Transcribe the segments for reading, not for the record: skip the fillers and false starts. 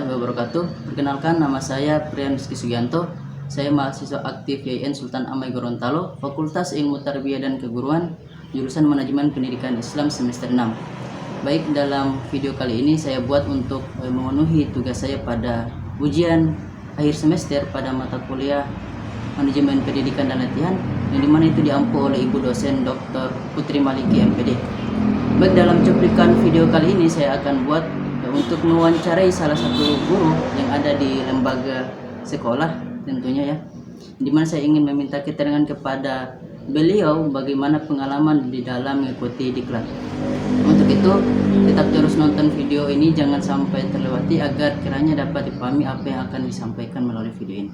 warahmatullahi wabarakatuh. Perkenalkan, nama saya Prian Rizky Sugianto. Saya mahasiswa aktif YIN Sultan Amai Gorontalo, Fakultas Ilmu Tarbiyah dan Keguruan, jurusan Manajemen Pendidikan Islam semester 6. Baik, dalam video kali ini saya buat untuk memenuhi tugas saya pada ujian akhir semester pada mata kuliah Manajemen Pendidikan dan Latihan, yang dimana itu diampu oleh Ibu dosen Dr. Putri Maliki MPD. Baik, dalam cuplikan video kali ini saya akan buat untuk mewawancarai salah satu guru yang ada di lembaga sekolah tentunya ya, dimana saya ingin meminta keterangan kepada beliau bagaimana pengalaman di dalam mengikuti diklat. Untuk itu tetap terus nonton video ini, jangan sampai terlewati agar kiranya dapat dipahami apa yang akan disampaikan melalui video ini.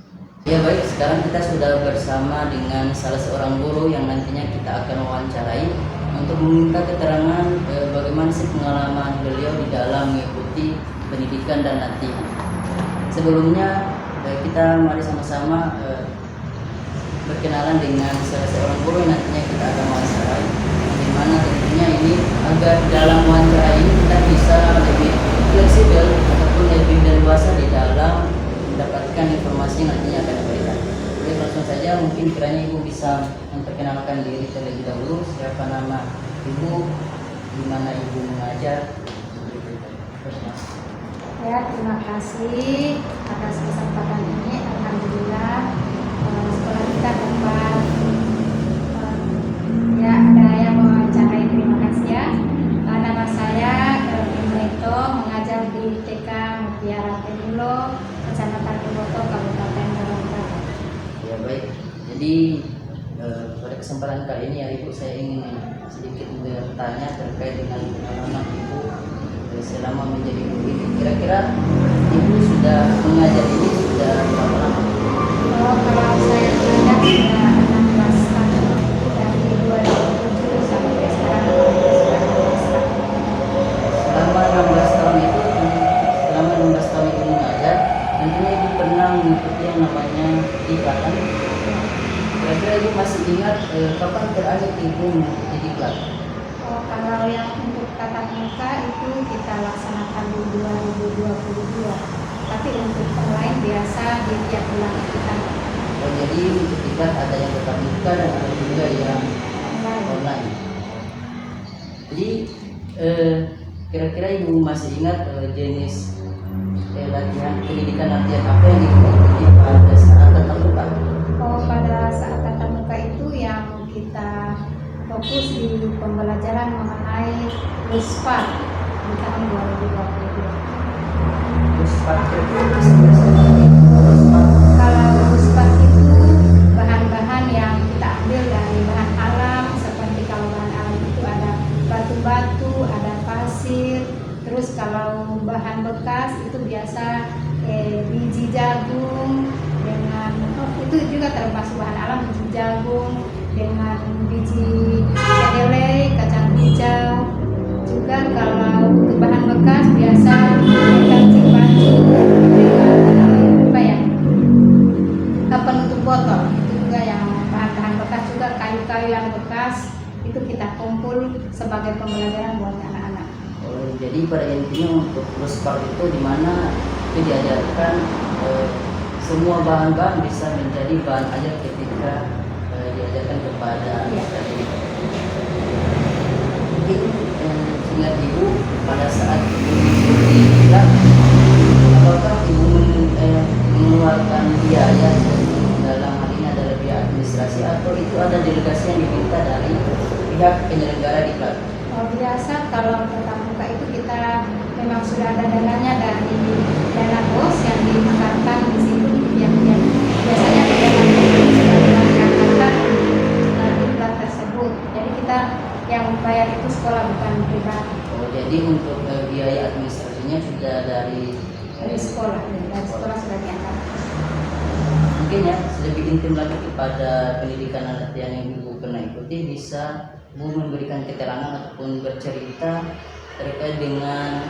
Ya baik, sekarang kita sudah bersama dengan salah seorang guru yang nantinya kita akan wawancarai untuk meminta keterangan bagaimana sih pengalaman beliau di dalam mengikuti pendidikan dan latihan. Sebelumnya kita mari sama-sama berkenalan dengan salah seorang guru yang nantinya kita akan wawancarai, dimana tentunya ini agar dalam wawancara ini kita bisa lebih fleksibel ataupun lebih leluasa di dalam mendapatkan informasi yang nantinya akan diberikan. Jadi langsung saja, mungkin kiranya Ibu bisa memperkenalkan diri terlebih dahulu. Siapa nama Ibu, di mana Ibu mengajar? Ya, terima kasih atas kesempatan ini. Alhamdulillah sekolah kita dapat ya ada yang mewawancarai. Terima kasih ya. Nama saya Ibu mengajar di TK Mutiara Tegulo, Kecamatan Kuboto, Kabupaten Gorontalo. Ya baik, jadi pada kesempatan kali ini ya Ibu, saya ingin sedikit bertanya terkait dengan pengalaman Ibu selama menjadi guru ini. Kira-kira Ibu sudah mengajar ini sudah berapa lama? Kalau saya mengajar sudah 16 tahun, dari 2007 sampai sekarang. Selama 16 tahun itu, selama 16 tahun Ibu mengajar, tentunya Ibu pernah mengikuti yang namanya diklatan. Kira-kira Ibu masih ingat kapan terakhir Ibu mengikuti diklat? Kalau yang untuk tatap muka itu kita laksanakan di 2022, tapi untuk yang lain biasa di tiap bulan kita. Oh, jadi untuk diklat ada yang tatap muka dan ada juga yang online. Jadi kira-kira Ibu masih ingat jenis latihan pendidikan latihan apa yang diikuti pada saat tatap muka? Pada saat tatap muka itu yang kita fokus di pembelajaran mengenai LUSPAT di tahun 2022. LUSPAT itu kalau LUSPAT itu bahan-bahan yang kita ambil dari bahan alam, seperti kalau bahan alam itu ada batu-batu, ada pasir. Terus kalau bahan bekas itu biasa biji jagung dengan itu juga termasuk bahan alam, biji jagung dengan biji kedelai, kacang hijau. Juga kalau untuk bahan bekas biasa ikan cipatu dengan penutup botol, itu juga yang bahan-bahan bekas. Juga kayu-kayu yang bekas itu kita kumpul sebagai pembelajaran buat anak-anak. Jadi pada intinya untuk LUSPAT itu dimana itu diajarkan semua bahan-bahan bisa menjadi bahan ajar ketika diajarkan kepada mungkin ingat Ibu pada saat mengikuti diklat, apakah Ibu mengeluarkan biaya dalam hal ini adalah biaya administrasi atau itu ada delegasi yang diminta dari pihak penyelenggara diklat? Biasa kalau tatap muka itu kita memang sudah ada dananya dari dana bos yang dianggarkan di situ, yang biasanya dana sudah dianggarkan diklat tersebut. Jadi kita yang bayar itu sekolah, bukan pribadi. Jadi untuk biaya administrasinya sudah dari sekolah, sudah dianggarkan. Mungkin ya lebih intim lagi kepada pendidikan dan latihan yang Ibu pernah ikuti, bisa Bu memberikan keterangan ataupun bercerita terkait dengan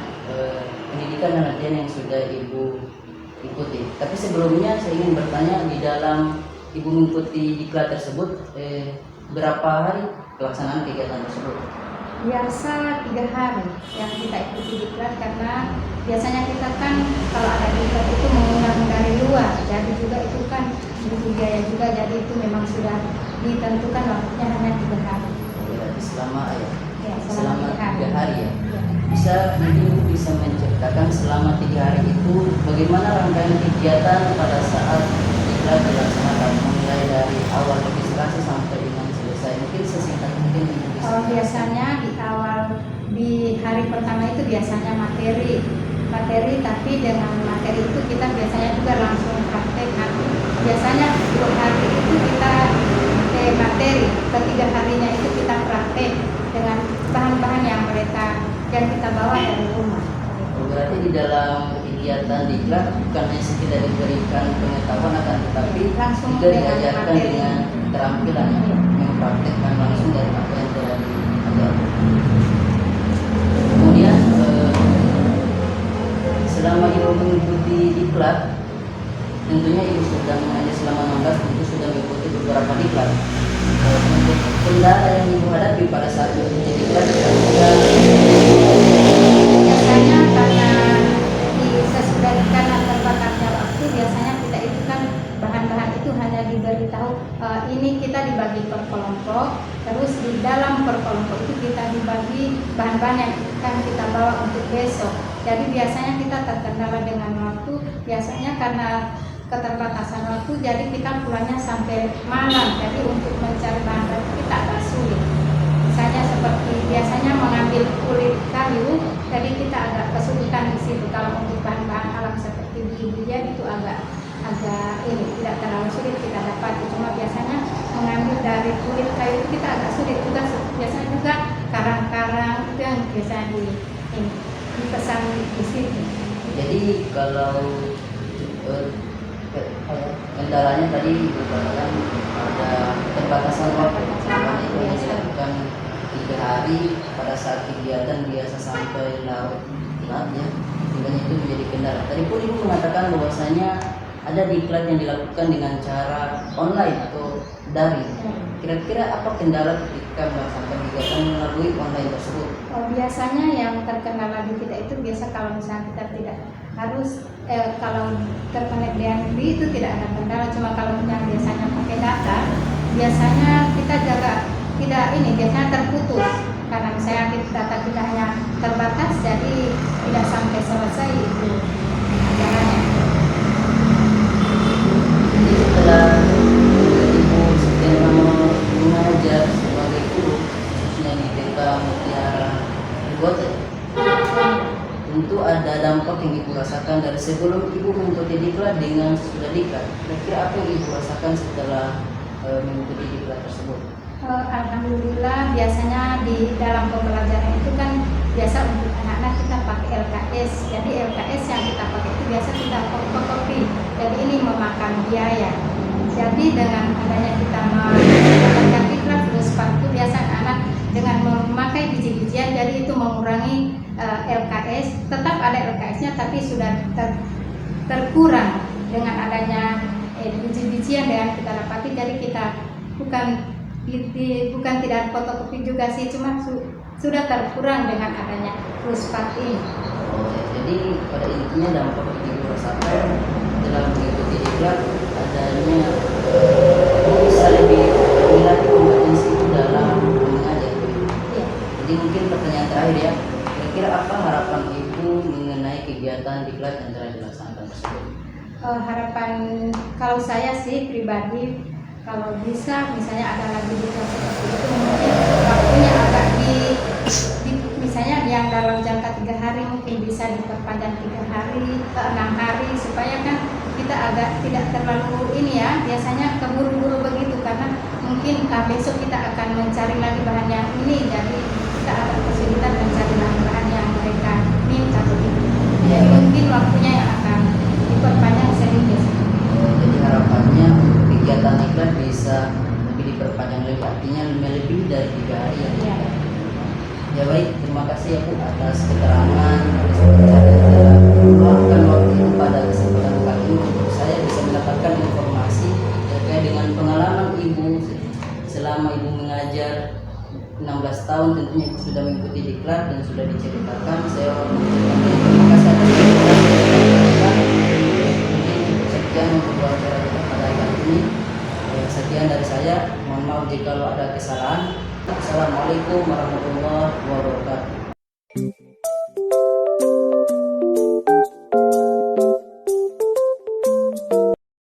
pendidikan dan latihan yang sudah Ibu ikuti. Tapi sebelumnya saya ingin bertanya, di dalam Ibu mengikuti diklat tersebut berapa hari pelaksanaan kegiatan tersebut? Biasa 3 hari yang kita ikuti diklat, karena biasanya kita kan kalau ada diklat itu mengundang dari luar, jadi juga itu kan butuh biaya juga, jadi itu memang sudah ditentukan waktunya hanya 3 hari. Berarti selama Ya, selama 3 hari ya. Ya. Bisa nanti Ibu bisa menceritakan selama 3 hari itu bagaimana rangkaian kegiatan pada saat diklat dilaksanakan, mulai dari awal registrasi sampai dengan selesai. Mungkin sesingkat mungkin Ibu bisa. Biasanya di hari pertama itu biasanya materi, tapi dengan materi itu kita biasanya juga langsung praktek. Nanti biasanya 2 hari itu kita materi, ketiga harinya itu kita praktek dengan bahan-bahan yang kita bawa dari rumah. Berarti di dalam kegiatan diklat bukan hanya sekedar diberikan pengetahuan akan, tetapi Langsung juga dengan diajarkan materi. dengan keterampilan mempraktekkan langsung dari apa yang telah diajarkan. Kemudian selama Ibu mengikuti diklat, tentunya Ibu sudah mengajar selama 16, tentu sudah mengikuti beberapa diklat. Untuk kendala yang Ibu hadapi pada saat mengikuti diklat, Biasanya karena disesuaikan terbatasnya waktu, biasanya kita itu kan bahan-bahan itu hanya diberitahu ini kita dibagi per kelompok, terus di dalam per kelompok itu kita dibagi bahan-bahan yang akan kita bawa untuk besok. Jadi biasanya kita terkendala dengan waktu, biasanya karena keterbatasan waktu, jadi kita pulangnya sampai malam. Jadi untuk mencari bahan-bahan kita agak sulit. Misalnya seperti biasanya mengambil kulit kayu, jadi kita agak kesulitan di situ. Kalau untuk bahan-bahan alam seperti biji-bijian itu agak ini tidak terlalu sulit kita dapat. Cuma biasanya mengambil dari kulit kayu itu kita agak sulit juga. Biasanya juga karang-karang itu yang biasa dipesan di situ. jadi kalau kendalanya tadi dikatakan ada keterbatasan waktu, karena itu hanya dilakukan 3 hari pada saat kegiatan biasa sampai laut ya, sehingga itu menjadi kendala. Tadi pun Ibu mengatakan bahwasanya ada diklat yang dilakukan dengan cara online atau daring. Kira-kira apa kendala ketika melaksanakan kegiatan melalui online tersebut? Biasanya yang terkendala di kita itu biasa kalau misalnya kita tidak harus kalau terkonek dengan itu tidak ada kendala. Cuma kalau yang biasanya pakai data, biasanya kita jaga tidak biasanya terputus karena misalnya data kita hanya terbatas, jadi tidak sampai selesai itu acaranya. Jadi setelah Ibu sekian lama mengajar sebagai guru, khususnya di TK Mutiara Gote, tentu ada dampak yang Ibu rasakan dari sebelum Ibu mengikuti diklat dengan sesudah diklat. Kira-kira apa yang Ibu rasakan setelah mengikuti diklat tersebut? Alhamdulillah, biasanya di dalam pembelajaran itu kan biasa untuk anak-anak kita pakai LKS. Jadi LKS yang kita pakai itu biasa kita fotokopi. Jadi ini memakan biaya. Jadi dengan adanya kita melakukan diklat terus waktu, biasa anak dengan memakai biji-bijian, jadi itu mengurangi LKS. Tetap ada LKS-nya tapi sudah terkurang dengan adanya biji-bijian yang kita dapati. Jadi kita bukan tidak fotokopi juga sih, cuma sudah terkurang dengan adanya fosfat ini. Jadi pada intinya dampak yang Ibu rasakan dalam mengikuti diklat adanya bisa lebih melatih kompetensi itu dalam mengajar. Ya. Jadi mungkin pertanyaan terakhir ya, kira-kira apa harapan Ibu mengenai kegiatan diklat yang telah dilaksanakan tersebut? Harapan kalau saya sih pribadi, kalau bisa misalnya ada lagi diklat seperti itu, mungkin waktunya agak misalnya yang dalam jangka 3 hari mungkin bisa diperpanjang 3 hari ke 6 hari, supaya kan kita agak tidak terlalu biasanya keburu-buru begitu, karena mungkin besok kita akan mencari lagi bahan yang ini, jadi kita agak kesulitan mencari bahan yang mereka minta begitu. Jadi mungkin waktunya yang akan diperpanjang sedikit. Jadi harapannya kegiatan diklat bisa lebih diperpanjang lagi, artinya lebih dari 3 hari ya. Ya. Ya baik, terima kasih ya Bu atas keterangan, atas pencarian meluangkan waktu itu pada kesempatan kali ini untuk saya bisa mendapatkan informasi terkait dengan pengalaman Ibu selama Ibu mengajar 16 tahun tentunya Ibu sudah mengikuti diklat dan sudah diceritakan. Saya mengucapkan terima kasih atas cerita. Sekian untuk wawancara kita pada kali ini. Sekian dari saya. Mohon maaf jika ada kesalahan. Assalamualaikum warahmatullahi wabarakatuh.